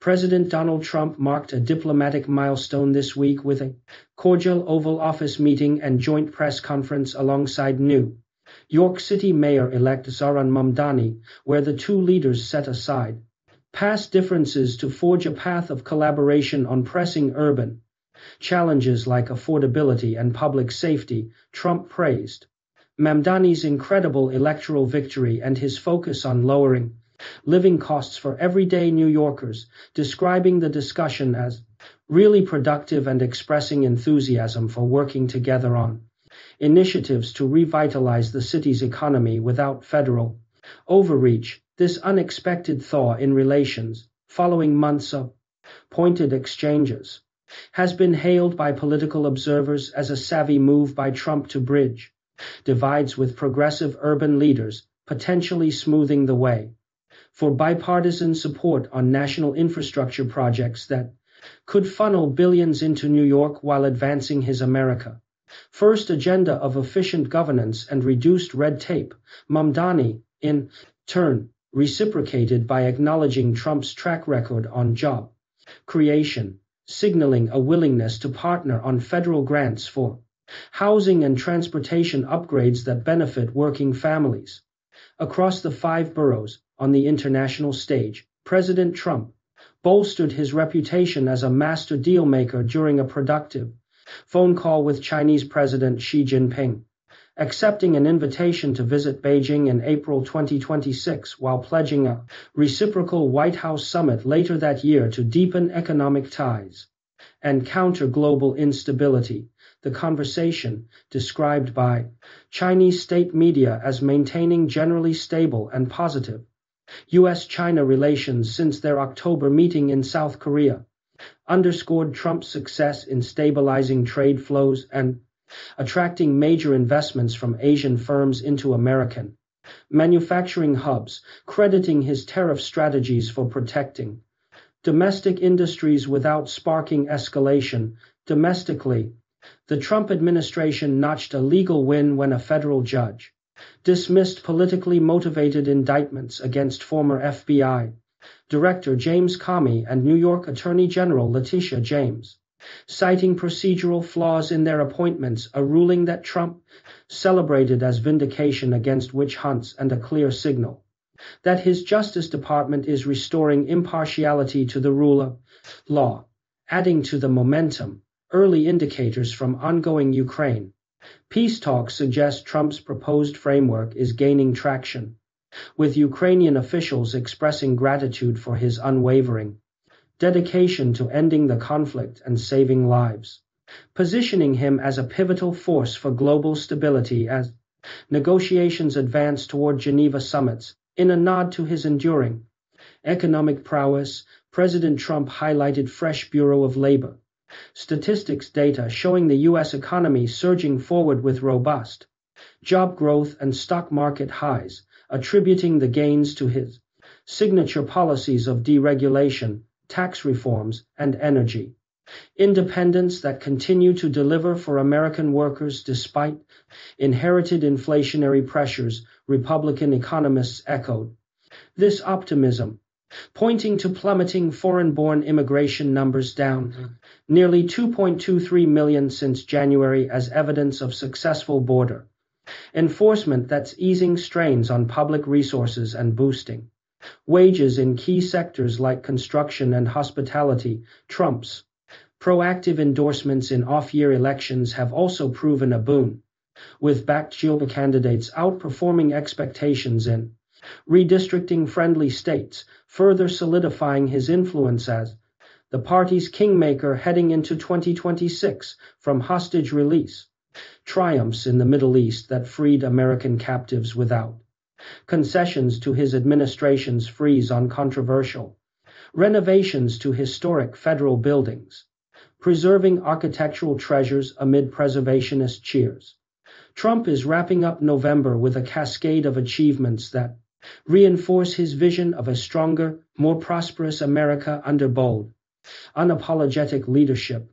President Donald Trump marked a diplomatic milestone this week with a cordial Oval Office meeting and joint press conference alongside New York City Mayor-elect Zohran Mamdani, where the two leaders set aside past differences to forge a path of collaboration on pressing urban challenges like affordability and public safety. Trump praised Mamdani's incredible electoral victory and his focus on lowering living costs for everyday New Yorkers, describing the discussion as really productive and expressing enthusiasm for working together on initiatives to revitalize the city's economy without federal overreach. This unexpected thaw in relations, following months of pointed exchanges, has been hailed by political observers as a savvy move by Trump to bridge divides with progressive urban leaders, potentially smoothing the way for bipartisan support on national infrastructure projects that could funnel billions into New York while advancing his America First agenda of efficient governance and reduced red tape. Mamdani, in turn, reciprocated by acknowledging Trump's track record on job creation, signaling a willingness to partner on federal grants for housing and transportation upgrades that benefit working families. Across the 5 boroughs, on the international stage, President Trump bolstered his reputation as a master deal-maker during a productive phone call with Chinese President Xi Jinping, accepting an invitation to visit Beijing in April 2026 while pledging a reciprocal White House summit later that year to deepen economic ties and counter global instability. The conversation, described by Chinese state media as maintaining generally stable and positive U.S.-China relations since their October meeting in South Korea, underscored Trump's success in stabilizing trade flows and attracting major investments from Asian firms into American manufacturing hubs, crediting his tariff strategies for protecting domestic industries without sparking escalation. Domestically, the Trump administration notched a legal win when a federal judge dismissed politically motivated indictments against former FBI Director James Comey and New York Attorney General Letitia James, citing procedural flaws in their appointments, a ruling that Trump celebrated as vindication against witch hunts and a clear signal that his Justice Department is restoring impartiality to the rule of law. Adding to the momentum, early indicators from ongoing Ukraine peace talks suggest Trump's proposed framework is gaining traction, with Ukrainian officials expressing gratitude for his unwavering dedication to ending the conflict and saving lives, positioning him as a pivotal force for global stability as negotiations advance toward Geneva summits. In a nod to his enduring economic prowess, President Trump highlighted fresh Bureau of Labor statistics data showing the U.S. economy surging forward with robust job growth and stock market highs, attributing the gains to his signature policies of deregulation, tax reforms, and energy independence that continue to deliver for American workers despite inherited inflationary pressures. Republican economists echoed this optimism, pointing to plummeting foreign-born immigration numbers down nearly 2.23 million since January as evidence of successful border enforcement that's easing strains on public resources and boosting wages in key sectors like construction and hospitality. Trump's proactive endorsements in off-year elections have also proven a boon, with backed candidates outperforming expectations in redistricting-friendly states, further solidifying his influence as the party's kingmaker heading into 2026. From hostage release triumphs in the Middle East that freed American captives without concessions to his administration's freeze on controversial renovations to historic federal buildings, preserving architectural treasures amid preservationist cheers. Trump is wrapping up November with a cascade of achievements that reinforce his vision of a stronger, more prosperous America under bold, unapologetic leadership.